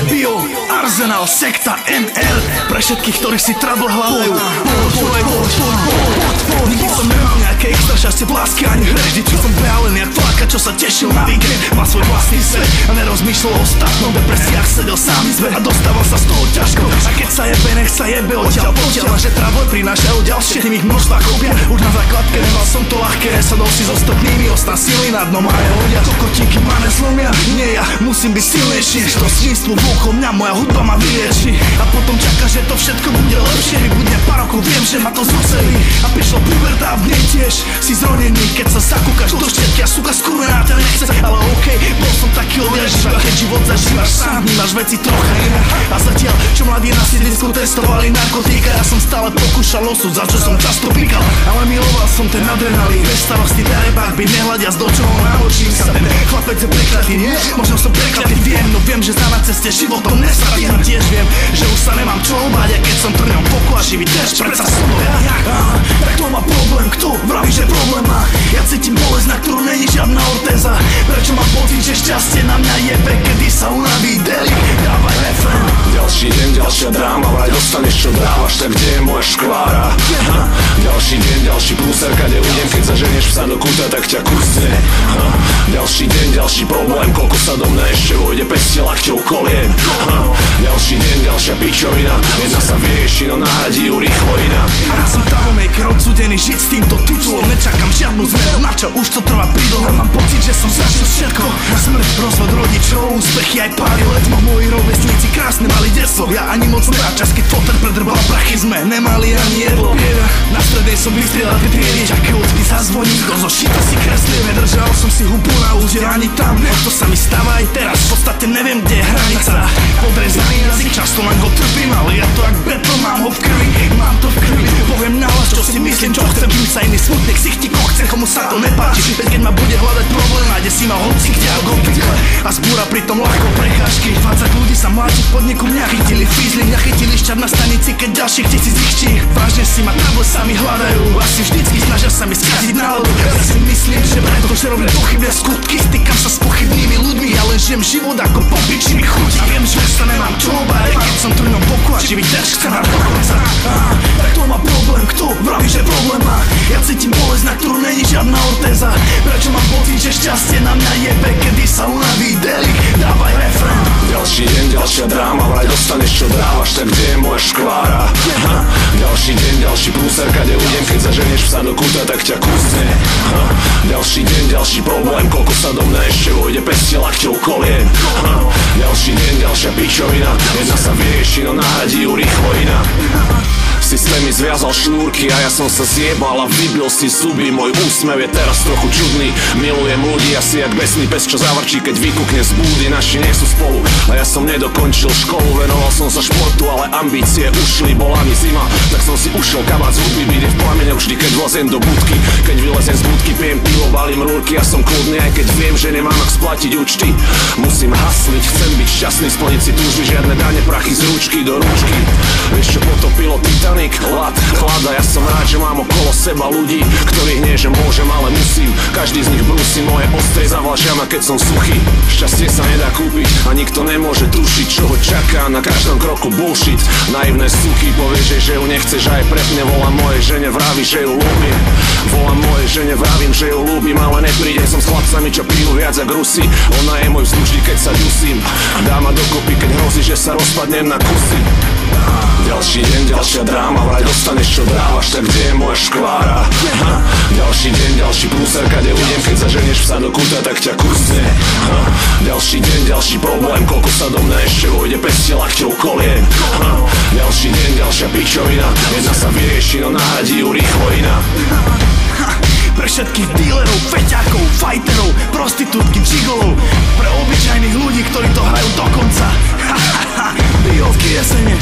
Bio, Arsenal, sekta, NR. Pre všetkých, ktorí si trouble hľadajú. Nikdy som nemal nejaké extra šťastie, blásky ani hre. Vždycky som bealený jak tlaka, čo sa tešil na víkend. Má svoj vlastný svet a nerozmýšľal o ostatnom. V depresiách sedel sám izbe a dostával sa z toho ťažko. A keď sa jebe, nech sa jebe odtiaľ potiaľ. Naše trouble prinášajú ďalšie, tým ich množstva kopia. Už na základke nemal som to ľahké, nesadol si s ostatnými, ostal silný na dno a je hodia. Kokotíky ma nezlomia, nie ja musím byť silnejší. To svinstvo okolo mňa, moja hudba ma vylieči. A potom čaká, že to všetko bude lepšie. Vybudne pár rokov, viem, že ma to zocelí. A prišla puberta a v nej tiež si zronený. Keď sa zakúkaš do štietky a suka skurvená ťa nechce. Ale okej, bol som taký odjaživa. Keď život zažívaš sám, vnímaš veci trocha inak. A zatiaľ, čo mladí na sídlisku testovali narkotika, ja som stále pokúšal osud, za čo som často klikal. Ale miloval som ten adrenalín, bez starosti darebák byť nehľadiac do čoho naučím sa. Ten chlapec je preklatý, nie? Možno som preklatý, viem, no viem, že sa na ceste životom nesradím. A tiež viem, že už sa nemám čo obáť, a keď som trňom poku a živý terč, predsa som to ja. Tak to má problém, kto vraví, že problém má? Ja cítim bolesť, na ktorú není žiadna ortéza. Prečo mám pocit, že šťastie na mňa jebe, kedy sa unaví deli? Dávaj refrén. Ďalší deň, ďalšia dráma, vraj dostaneš čo dávaš, tak kde je moja škvára? Ďalší deň, ďalší prúser, kade ujdem, keď zaženieš psa do kúta, tak ťa kusne. Ďalší deň, ďalší problém, koľko sa do mňa ešte vojde 500 lakťov kolien. Ďalší deň, ďalšia pičovina, jedna sa vyrieši, no nahradí ju rýchlo iná. Ja som troublemaker, odsudený žiť s týmto titulom. Nečakám žiadnu zmenu, na čo už to trvá pridlho. Mám pocit, že som zažil všetko. Smrť, rozvod rodičov, úspechy aj páry letmo. Moji rovesníci krásne mali detstvo, ja ani moc ne. A čas, keď foter predrbal prachy, sme nemali ani jedlo. Na strednej som vystrielal tie triedy, aké ocky zazvoní. Do zošita si kreslil, nedržal som si hubu na úde ani tam. To sa mi stáva aj teraz, v podstate neviem, kde je hranica. Podrezaný jazyk, často len go trpím, ale ja to jak betl, mám ho v krvi. Mám to v krvi, poviem nahlas, čo si myslím, čo chcem. Kým sa iný smutný ksichti, koho chce, komu sa to nepáči. Veď keď ma bude hľadať problém, nájde si ma hoci kde ako obvykle. A zbúra pritom ľahko prekážky. 20 ľudí sa mláti v podniku, mňa chytili fízli, mňa chytili šťat na stanici, keď ďalších 1000 ich ští. Vážne si ma trouble sami hľadajú, asi vždycky snažia sa mi skaziť náladu. Ja si myslím, že preto, že robím pochybné skutky, stýkam sa s pochybnými ľuďmi, ja len žijem život ako popiči mi chutí. A viem, že sa nemám čo obáť, keď som trňom boku a živý terč chcem hrať do konca. Tak to má problém, kto vraví, že problém má? Ja cítim bolesť, na ktorú není žiadna ortéza. Prečo mám pocit, že šťastie na mňa jebe, kedy sa unaví deli? Dávaj refrén. Ďalší deň, ďalšia dráma, vraj dostaneš čo dávaš, tak kde je moja škvára? Ďalší deň, ďalší prúser, kade ujdem, keď zaženieš psa do kúta, tak ťa kusne. Ďalší deň, ďalší problém, koľko sa do mňa ešte vojde 500 lakťov kolien. Ďalší deň, ďalšia pičovina, jedna sa vyrieši, no nahradí ju rýchlo iná. Systém mi zviazal šnúrky a ja som sa zjebal a vybil si zuby. Môj úsmev je teraz trochu čudný. Milujem ľudí asi jak besný pes, čo zavrčí, keď vykúkne z búdy. Naši nie sú spolu a ja som nedokončil školu. Venoval som sa športu, ale ambície ušli. Bola mi zima, tak som si ušiel kabát z hudby. Byť v plamene vždy, keď vlezem do budky. Keď vylezem z budky, pijem pivo, balím rúrky. Ja som kľudný, aj keď viem, že nemám ak splatiť účty. Musím hasliť, chcem byť šťastný, splniť si túžby, žiadne dane, prachy z ručky do ručky. Vieš čo potopilo Titanic? Hlad, chlada, ja som rád, že mám okolo seba ľudí, ktorých nie, že môžem, ale musím. Každý z nich brúsi moje ostrej, zavlačia ma, keď som suchý. Šťastie sa nedá kúpiť a nikto nemôže tušiť, čo ho čaká na každom kroku bullshit. Naivné suky, povieš, že ju nechceš, aj prepne. Volám mojej žene, vraví, že ju ľúbim. Volám mojej žene, vravím, že ju ľúbim, ale neprídem som s chlapcami, čo pijú viac jak Rusi. Ona je môj vzduch vždy, keď sa dusím. Dá ma dokopy, keď hrozí, že sa rozpadnem na kusy. Ďalší deň, ďalšia dráma, vraj dostaneš čo dávaš, tak kde je moja škvára? Ďalší deň, ďalší prúser, kade ujdem, keď zaženieš psa do kúta, tak ťa kusne. Ďalší deň, ďalší problém, koľko sa do mňa ešte vojde 500 lakťov kolien. Ďalší deň, ďalšia pičovina, jedna sa vyrieši, no nahradí ju rýchlo iná. Pre všetkých dílerov, feťákov, fajterov, prostitútky, gigolov. Pre obyčajných ľudí, ktorí to hrajú do konca. Bielky jesene.